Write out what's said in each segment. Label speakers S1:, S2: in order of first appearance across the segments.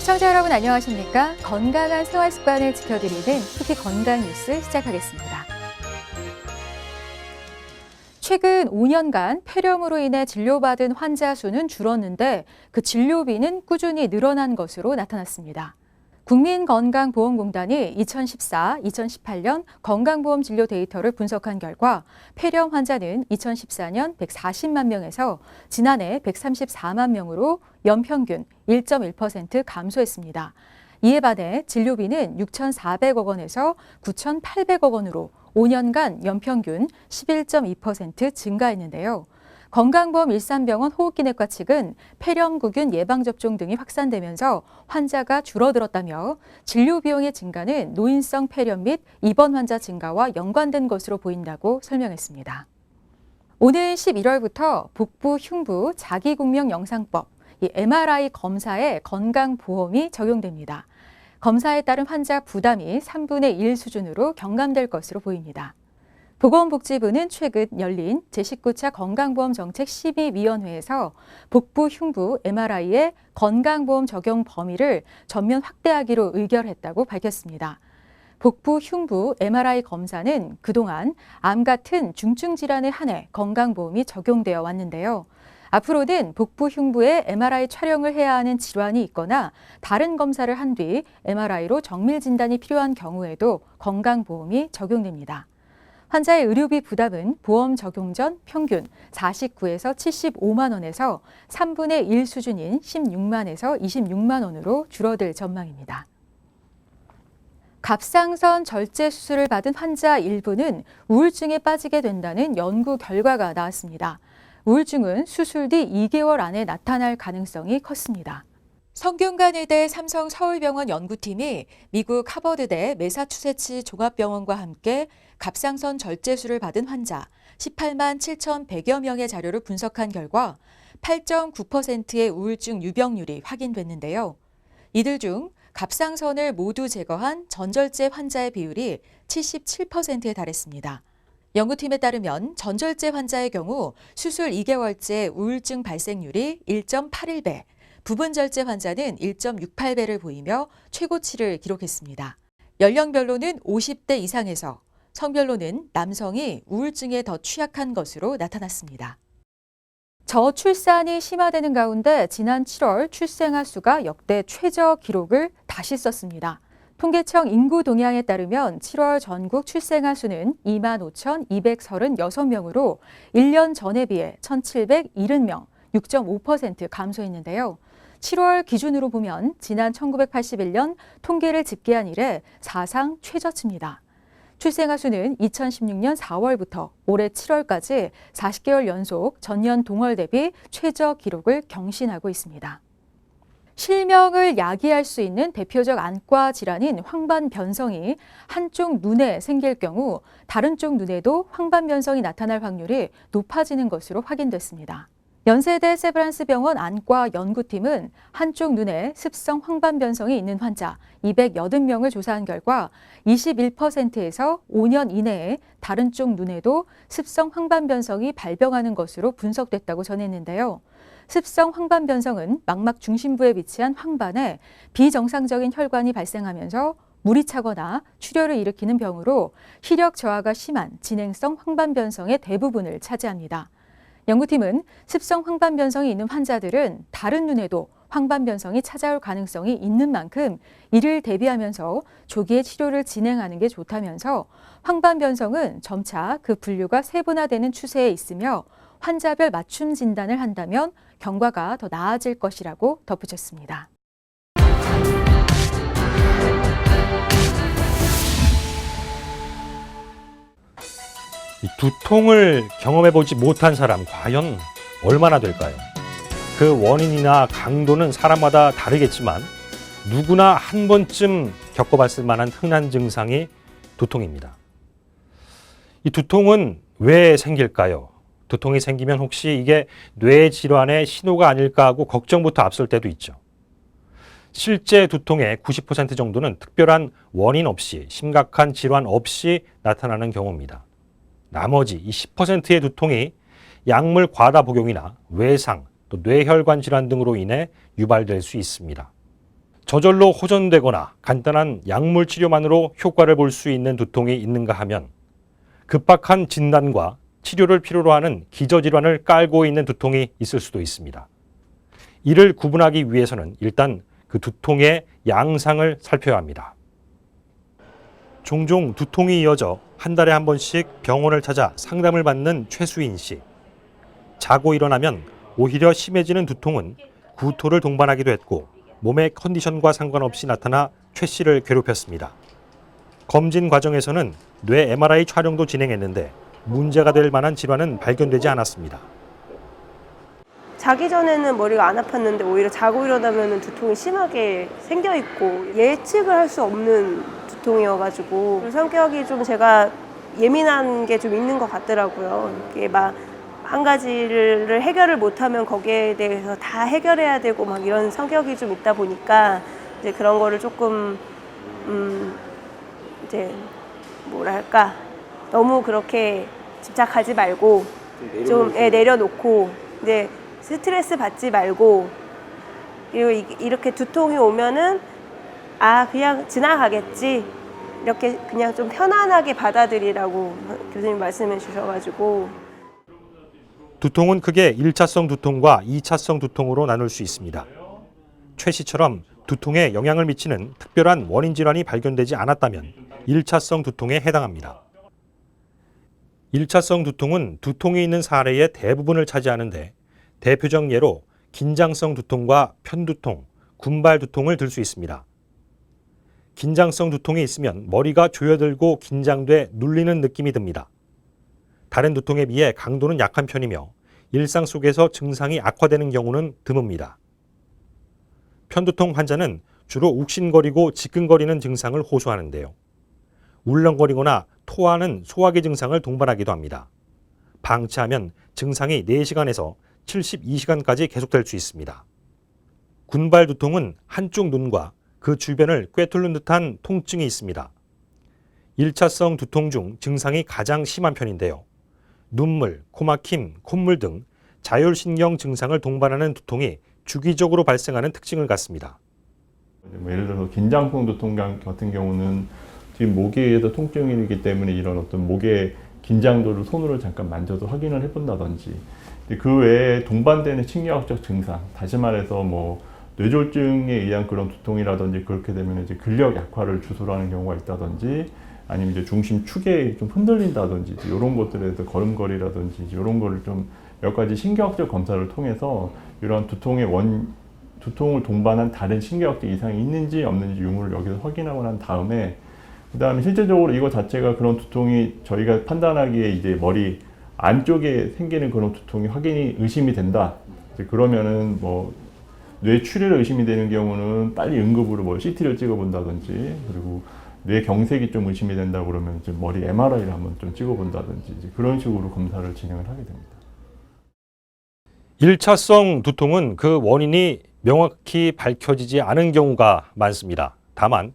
S1: 시청자 여러분 안녕하십니까? 건강한 생활 습관을 지켜드리는 특히 건강 뉴스 시작하겠습니다. 최근 5년간 폐렴으로 인해 진료받은 환자 수는 줄었는데 그 진료비는 꾸준히 늘어난 것으로 나타났습니다. 국민건강보험공단이 2014, 2018년 건강보험 진료 데이터를 분석한 결과 폐렴 환자는 2014년 140만 명에서 지난해 134만 명으로 연평균 1.1% 감소했습니다. 이에 반해 진료비는 6,400억 원에서 9,800억 원으로 5년간 연평균 11.2% 증가했는데요. 건강보험 일산병원 호흡기내과 측은 폐렴구균 예방접종 등이 확산되면서 환자가 줄어들었다며 진료 비용의 증가는 노인성 폐렴 및 입원 환자 증가와 연관된 것으로 보인다고 설명했습니다. 오는 11월부터 복부 흉부 자기국명 영상법, MRI 검사에 건강보험이 적용됩니다. 검사에 따른 환자 부담이 3분의 1 수준으로 경감될 것으로 보입니다. 보건복지부는 최근 열린 제19차 건강보험정책심의위원회에서 복부 흉부 MRI의 건강보험 적용 범위를 전면 확대하기로 의결했다고 밝혔습니다. 복부 흉부 MRI 검사는 그동안 암 같은 중증 질환에 한해 건강보험이 적용되어 왔는데요. 앞으로는 복부 흉부에 MRI 촬영을 해야 하는 질환이 있거나 다른 검사를 한 뒤 MRI로 정밀 진단이 필요한 경우에도 건강보험이 적용됩니다. 환자의 의료비 부담은 보험 적용 전 평균 49에서 75만 원에서 3분의 1 수준인 16만에서 26만 원으로 줄어들 전망입니다. 갑상선 절제 수술을 받은 환자 일부는 우울증에 빠지게 된다는 연구 결과가 나왔습니다. 우울증은 수술 뒤 2개월 안에 나타날 가능성이 컸습니다. 성균관의대 삼성서울병원 연구팀이 미국 하버드대 매사추세츠 종합병원과 함께 갑상선 절제술을 받은 환자 18만 7,100여 명의 자료를 분석한 결과 8.9%의 우울증 유병률이 확인됐는데요. 이들 중 갑상선을 모두 제거한 전절제 환자의 비율이 77%에 달했습니다. 연구팀에 따르면 전절제 환자의 경우 수술 2개월째 우울증 발생률이 1.81배, 부분절제 환자는 1.68배를 보이며 최고치를 기록했습니다. 연령별로는 50대 이상에서 성별로는 남성이 우울증에 더 취약한 것으로 나타났습니다. 저출산이 심화되는 가운데 지난 7월 출생아 수가 역대 최저 기록을 다시 썼습니다. 통계청 인구 동향에 따르면 7월 전국 출생아 수는 25,236명으로 1년 전에 비해 1,770명, 6.5% 감소했는데요. 7월 기준으로 보면 지난 1981년 통계를 집계한 이래 사상 최저치입니다. 출생아 수는 2016년 4월부터 올해 7월까지 40개월 연속 전년 동월 대비 최저 기록을 경신하고 있습니다. 실명을 야기할 수 있는 대표적 안과 질환인 황반변성이 한쪽 눈에 생길 경우 다른 쪽 눈에도 황반변성이 나타날 확률이 높아지는 것으로 확인됐습니다. 연세대 세브란스병원 안과 연구팀은 한쪽 눈에 습성 황반변성이 있는 환자 280명을 조사한 결과 21%에서 5년 이내에 다른 쪽 눈에도 습성 황반변성이 발병하는 것으로 분석됐다고 전했는데요. 습성 황반변성은 망막 중심부에 위치한 황반에 비정상적인 혈관이 발생하면서 물이 차거나 출혈을 일으키는 병으로 시력 저하가 심한 진행성 황반변성의 대부분을 차지합니다. 연구팀은 습성 황반변성이 있는 환자들은 다른 눈에도 황반변성이 찾아올 가능성이 있는 만큼 이를 대비하면서 조기에 치료를 진행하는 게 좋다면서 황반변성은 점차 그 분류가 세분화되는 추세에 있으며 환자별 맞춤 진단을 한다면 경과가 더 나아질 것이라고 덧붙였습니다.
S2: 이 두통을 경험해보지 못한 사람 과연 얼마나 될까요? 그 원인이나 강도는 사람마다 다르겠지만 누구나 한 번쯤 겪어봤을 만한 흔한 증상이 두통입니다. 이 두통은 왜 생길까요? 두통이 생기면 혹시 이게 뇌 질환의 신호가 아닐까 하고 걱정부터 앞설 때도 있죠. 실제 두통의 90% 정도는 특별한 원인 없이 심각한 질환 없이 나타나는 경우입니다. 나머지 이 10%의 두통이 약물 과다 복용이나 외상, 또 뇌혈관 질환 등으로 인해 유발될 수 있습니다. 저절로 호전되거나 간단한 약물 치료만으로 효과를 볼 수 있는 두통이 있는가 하면 급박한 진단과 치료를 필요로 하는 기저질환을 깔고 있는 두통이 있을 수도 있습니다. 이를 구분하기 위해서는 일단 그 두통의 양상을 살펴야 합니다. 종종 두통이 이어져 한 달에 한 번씩 병원을 찾아 상담을 받는 최수인 씨. 자고 일어나면 오히려 심해지는 두통은 구토를 동반하기도 했고 몸의 컨디션과 상관없이 나타나 최 씨를 괴롭혔습니다. 검진 과정에서는 뇌 MRI 촬영도 진행했는데 문제가 될 만한 질환은 발견되지 않았습니다.
S3: 자기 전에는 머리가 안 아팠는데 오히려 자고 일어나면 두통이 심하게 생겨 있고 예측을 할 수 없는 두통이어가지고 성격이 좀 제가 예민한 게 좀 있는 것 같더라고요. 이게 막 한 가지를 해결을 못하면 거기에 대해서 다 해결해야 되고 막 이런 성격이 좀 있다 보니까 이제 그런 거를 조금 이제 뭐랄까 너무 그렇게 집착하지 말고 좀 내려놓고 이제 스트레스 받지 말고 그리고 이렇게 두통이 오면은 그냥 지나가겠지 이렇게 그냥 좀 편안하게 받아들이라고 교수님 말씀해 주셔가지고
S2: 두통은 크게 1차성 두통과 2차성 두통으로 나눌 수 있습니다. 최 씨처럼 두통에 영향을 미치는 특별한 원인 질환이 발견되지 않았다면 1차성 두통에 해당합니다. 1차성 두통은 두통이 있는 사례의 대부분을 차지하는데 대표적 예로 긴장성 두통과 편두통, 군발 두통을 들 수 있습니다. 긴장성 두통이 있으면 머리가 조여들고 긴장돼 눌리는 느낌이 듭니다. 다른 두통에 비해 강도는 약한 편이며 일상 속에서 증상이 악화되는 경우는 드뭅니다. 편두통 환자는 주로 욱신거리고 지끈거리는 증상을 호소하는데요. 울렁거리거나 토하는 소화기 증상을 동반하기도 합니다. 방치하면 증상이 4시간에서 72시간까지 계속될 수 있습니다. 군발 두통은 한쪽 눈과 그 주변을 꿰뚫는 듯한 통증이 있습니다. 1차성 두통 중 증상이 가장 심한 편인데요. 눈물, 코막힘, 콧물 등 자율신경 증상을 동반하는 두통이 주기적으로 발생하는 특징을 갖습니다.
S4: 예를 들어서 긴장성 두통 같은 경우는 지금 목에서 통증이기 때문에 이런 어떤 목의 긴장도를 손으로 잠깐 만져서 확인을 해본다든지 그 외에 동반되는 심리학적 증상, 다시 말해서 뭐 뇌졸중에 의한 그런 두통이라든지 그렇게 되면 이제 근력 약화를 주소로 하는 경우가 있다든지 아니면 이제 중심 축에 좀 흔들린다든지 이런 것들에 대해서 걸음걸이라든지 이런 거를 좀 몇 가지 신경학적 검사를 통해서 이런 두통을 동반한 다른 신경학적 이상이 있는지 없는지 유무를 여기서 확인하고 난 다음에 그다음에 실제적으로 이거 자체가 그런 두통이 저희가 판단하기에 이제 머리 안쪽에 생기는 그런 두통이 의심이 된다. 이제 그러면은 뭐 뇌 출혈 의심이 되는 경우는 빨리 응급으로 뭐 CT를 찍어본다든지 그리고 뇌 경색이 좀 의심이 된다 그러면 이제 머리 MRI를 한번 좀 찍어본다든지 이제 그런 식으로 검사를 진행을 하게 됩니다.
S2: 1차성 두통은 그 원인이 명확히 밝혀지지 않은 경우가 많습니다. 다만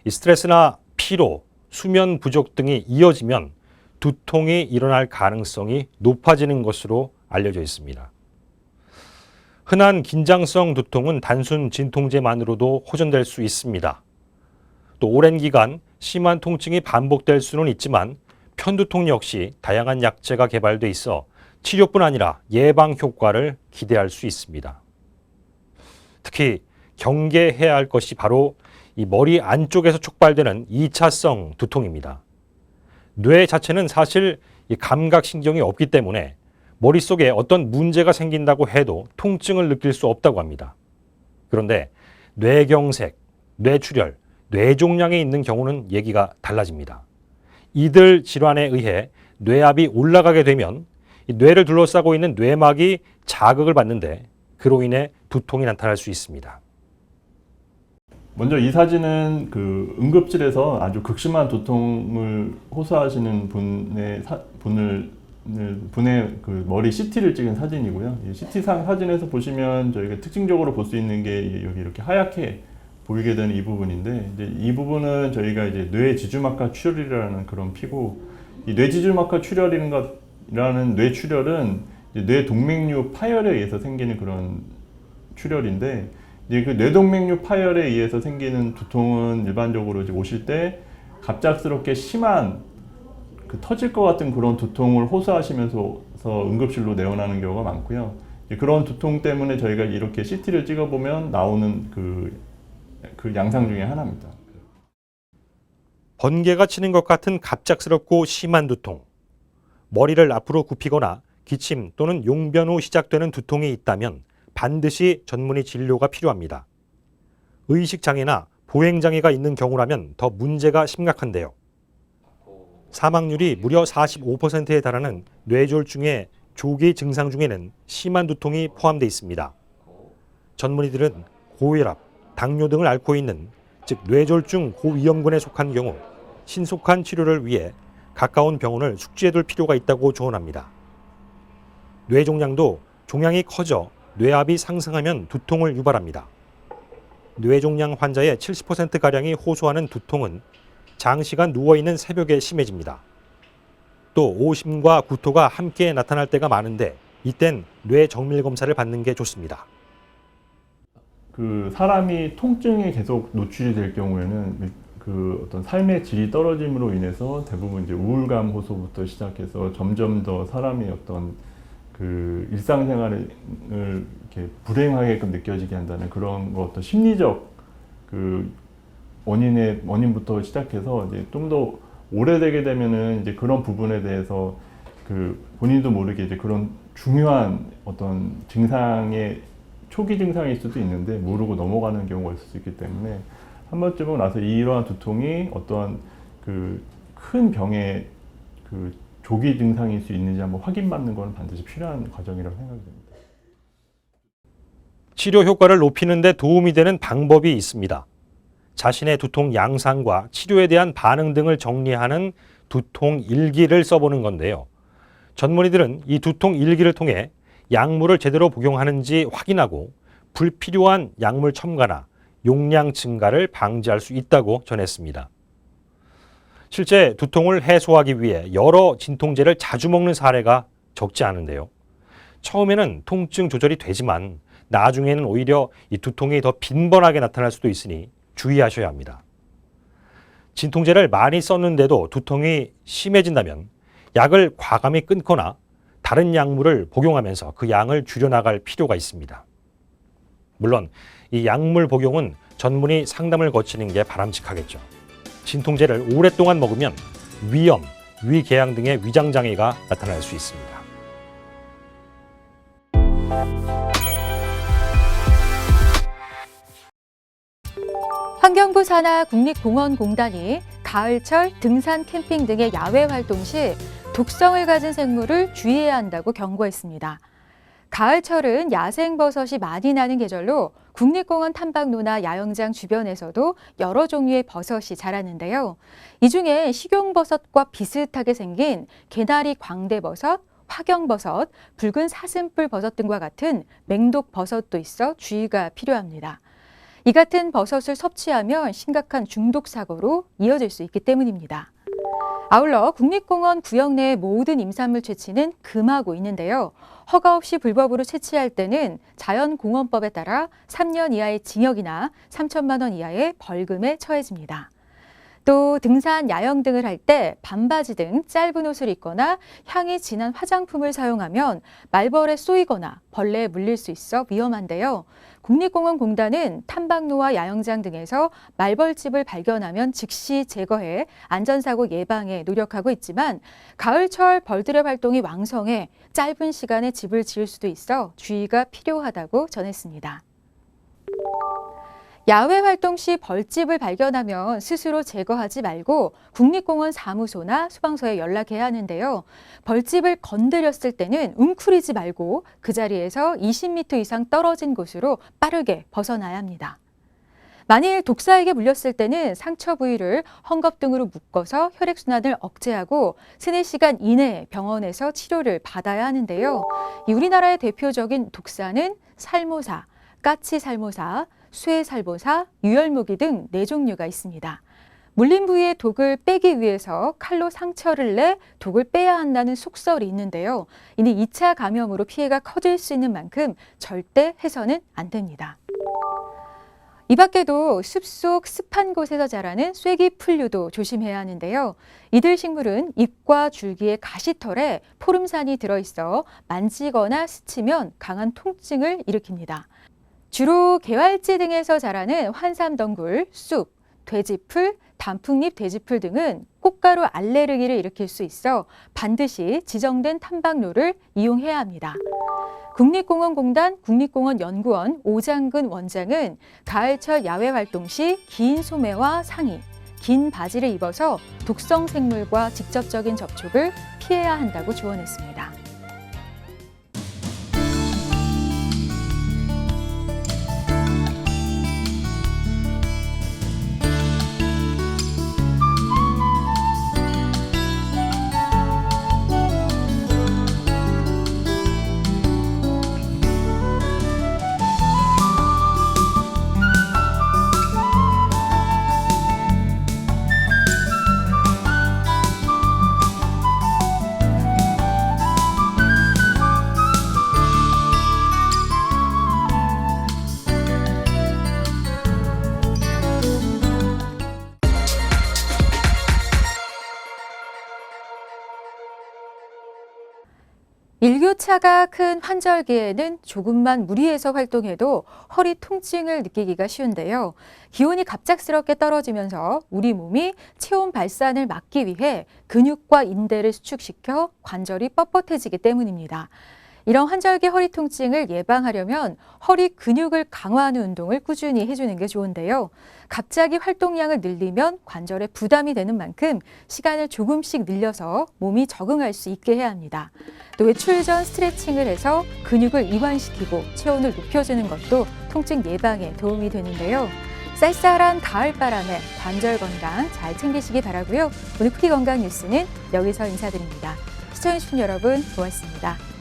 S2: 이 스트레스나 피로, 수면 부족 등이 이어지면 두통이 일어날 가능성이 높아지는 것으로 알려져 있습니다. 흔한 긴장성 두통은 단순 진통제만으로도 호전될 수 있습니다. 또 오랜 기간 심한 통증이 반복될 수는 있지만 편두통 역시 다양한 약제가 개발돼 있어 치료뿐 아니라 예방 효과를 기대할 수 있습니다. 특히 경계해야 할 것이 바로 이 머리 안쪽에서 촉발되는 2차성 두통입니다. 뇌 자체는 사실 이 감각신경이 없기 때문에 머릿속에 어떤 문제가 생긴다고 해도 통증을 느낄 수 없다고 합니다. 그런데 뇌경색, 뇌출혈, 뇌종양이 있는 경우는 얘기가 달라집니다. 이들 질환에 의해 뇌압이 올라가게 되면 이 뇌를 둘러싸고 있는 뇌막이 자극을 받는데 그로 인해 두통이 나타날 수 있습니다.
S4: 먼저 이 사진은 그 응급실에서 아주 극심한 두통을 호소하시는 분의 그 머리 CT를 찍은 사진이고요. 이 CT상 사진에서 보시면 저희가 특징적으로 볼 수 있는 게 여기 이렇게 하얗게 보이게 되는 이 부분인데 이제 이 부분은 저희가 이제 뇌지주막하 출혈이라는 그런 피고 이 뇌지주막하 출혈이라는 뇌출혈은 뇌 동맥류 파열에 의해서 생기는 그런 출혈인데 이제 그 뇌동맥류 파열에 의해서 생기는 두통은 일반적으로 이제 오실 때 갑작스럽게 심한 그 터질 것 같은 그런 두통을 호소하시면서 응급실로 내원하는 경우가 많고요. 그런 두통 때문에 저희가 이렇게 CT를 찍어보면 나오는 그 양상 중에 하나입니다.
S2: 번개가 치는 것 같은 갑작스럽고 심한 두통, 머리를 앞으로 굽히거나 기침 또는 용변 후 시작되는 두통이 있다면 반드시 전문의 진료가 필요합니다. 의식장애나 보행장애가 있는 경우라면 더 문제가 심각한데요. 사망률이 무려 45%에 달하는 뇌졸중의 조기 증상 중에는 심한 두통이 포함되어 있습니다. 전문의들은 고혈압, 당뇨 등을 앓고 있는 즉 뇌졸중 고위험군에 속한 경우 신속한 치료를 위해 가까운 병원을 숙지해둘 필요가 있다고 조언합니다. 뇌종양도 종양이 커져 뇌압이 상승하면 두통을 유발합니다. 뇌종양 환자의 70%가량이 호소하는 두통은 장시간 누워있는 새벽에 심해집니다. 또 오심과 구토가 함께 나타날 때가 많은데 이땐 뇌 정밀 검사를 받는 게 좋습니다.
S4: 그 사람이 통증에 계속 노출이 될 경우에는 그 어떤 삶의 질이 떨어짐으로 인해서 대부분 이제 우울감 호소부터 시작해서 점점 더 사람이 어떤 그 일상생활을 이렇게 불행하게끔 느껴지게 한다는 그런 거 어떤 심리적 그 원인부터 시작해서 이제 좀 더 오래되게 되면은 이제 그런 부분에 대해서 그 본인도 모르게 이제 그런 중요한 어떤 증상의 초기 증상일 수도 있는데 모르고 넘어가는 경우가 있을 수 있기 때문에 한 번쯤은 와서 이러한 두통이 어떠한 그 큰 병의 그 조기 증상일 수 있는지 한번 확인받는 건 반드시 필요한 과정이라고 생각이 됩니다.
S2: 치료 효과를 높이는 데 도움이 되는 방법이 있습니다. 자신의 두통 양상과 치료에 대한 반응 등을 정리하는 두통 일기를 써보는 건데요. 전문의들은 이 두통 일기를 통해 약물을 제대로 복용하는지 확인하고 불필요한 약물 첨가나 용량 증가를 방지할 수 있다고 전했습니다. 실제 두통을 해소하기 위해 여러 진통제를 자주 먹는 사례가 적지 않은데요. 처음에는 통증 조절이 되지만 나중에는 오히려 이 두통이 더 빈번하게 나타날 수도 있으니 주의하셔야 합니다. 진통제를 많이 썼는데도 두통이 심해진다면 약을 과감히 끊거나 다른 약물을 복용하면서 그 양을 줄여나갈 필요가 있습니다. 물론 이 약물 복용은 전문의 상담을 거치는 게 바람직하겠죠. 진통제를 오랫동안 먹으면 위염, 위궤양 등의 위장장애가 나타날 수 있습니다.
S1: 환경부 산하 국립공원공단이 가을철 등산 캠핑 등의 야외 활동 시 독성을 가진 생물을 주의해야 한다고 경고했습니다. 가을철은 야생버섯이 많이 나는 계절로 국립공원 탐방로나 야영장 주변에서도 여러 종류의 버섯이 자라는데요. 이 중에 식용버섯과 비슷하게 생긴 개나리 광대버섯, 화경버섯, 붉은 사슴뿔 버섯 등과 같은 맹독버섯도 있어 주의가 필요합니다. 이 같은 버섯을 섭취하면 심각한 중독 사고로 이어질 수 있기 때문입니다. 아울러 국립공원 구역 내 모든 임산물 채취는 금하고 있는데요. 허가 없이 불법으로 채취할 때는 자연공원법에 따라 3년 이하의 징역이나 3천만 원 이하의 벌금에 처해집니다. 또 등산, 야영 등을 할 때 반바지 등 짧은 옷을 입거나 향이 진한 화장품을 사용하면 말벌에 쏘이거나 벌레에 물릴 수 있어 위험한데요. 국립공원공단은 탐방로와 야영장 등에서 말벌집을 발견하면 즉시 제거해 안전사고 예방에 노력하고 있지만 가을철 벌들의 활동이 왕성해 짧은 시간에 집을 지을 수도 있어 주의가 필요하다고 전했습니다. 야외 활동 시 벌집을 발견하면 스스로 제거하지 말고 국립공원 사무소나 소방서에 연락해야 하는데요. 벌집을 건드렸을 때는 웅크리지 말고 그 자리에서 20m 이상 떨어진 곳으로 빠르게 벗어나야 합니다. 만일 독사에게 물렸을 때는 상처 부위를 헝겊 등으로 묶어서 혈액순환을 억제하고 3-4시간 이내에 병원에서 치료를 받아야 하는데요. 우리나라의 대표적인 독사는 살모사, 까치살모사, 쇠살모사, 유혈무기 등 4종류가 있습니다. 물린 부위의 독을 빼기 위해서 칼로 상처를 내 독을 빼야 한다는 속설이 있는데요. 이는 2차 감염으로 피해가 커질 수 있는 만큼 절대 해서는 안 됩니다. 이 밖에도 숲속 습한 곳에서 자라는 쐐기풀류도 조심해야 하는데요. 이들 식물은 잎과 줄기에 가시털에 포름산이 들어있어 만지거나 스치면 강한 통증을 일으킵니다. 주로 개활지 등에서 자라는 환삼덩굴, 쑥, 돼지풀, 단풍잎 돼지풀 등은 꽃가루 알레르기를 일으킬 수 있어 반드시 지정된 탐방로를 이용해야 합니다. 국립공원공단 국립공원연구원 오장근 원장은 가을철 야외 활동 시 긴 소매와 상의, 긴 바지를 입어서 독성 생물과 직접적인 접촉을 피해야 한다고 조언했습니다. 일교차가 큰 환절기에는 조금만 무리해서 활동해도 허리 통증을 느끼기가 쉬운데요. 기온이 갑작스럽게 떨어지면서 우리 몸이 체온 발산을 막기 위해 근육과 인대를 수축시켜 관절이 뻣뻣해지기 때문입니다. 이런 환절기 허리 통증을 예방하려면 허리 근육을 강화하는 운동을 꾸준히 해주는 게 좋은데요. 갑자기 활동량을 늘리면 관절에 부담이 되는 만큼 시간을 조금씩 늘려서 몸이 적응할 수 있게 해야 합니다. 또 외출 전 스트레칭을 해서 근육을 이완시키고 체온을 높여주는 것도 통증 예방에 도움이 되는데요. 쌀쌀한 가을바람에 관절 건강 잘 챙기시기 바라고요. 오늘 쿠키 건강 뉴스는 여기서 인사드립니다. 시청해주신 여러분 고맙습니다.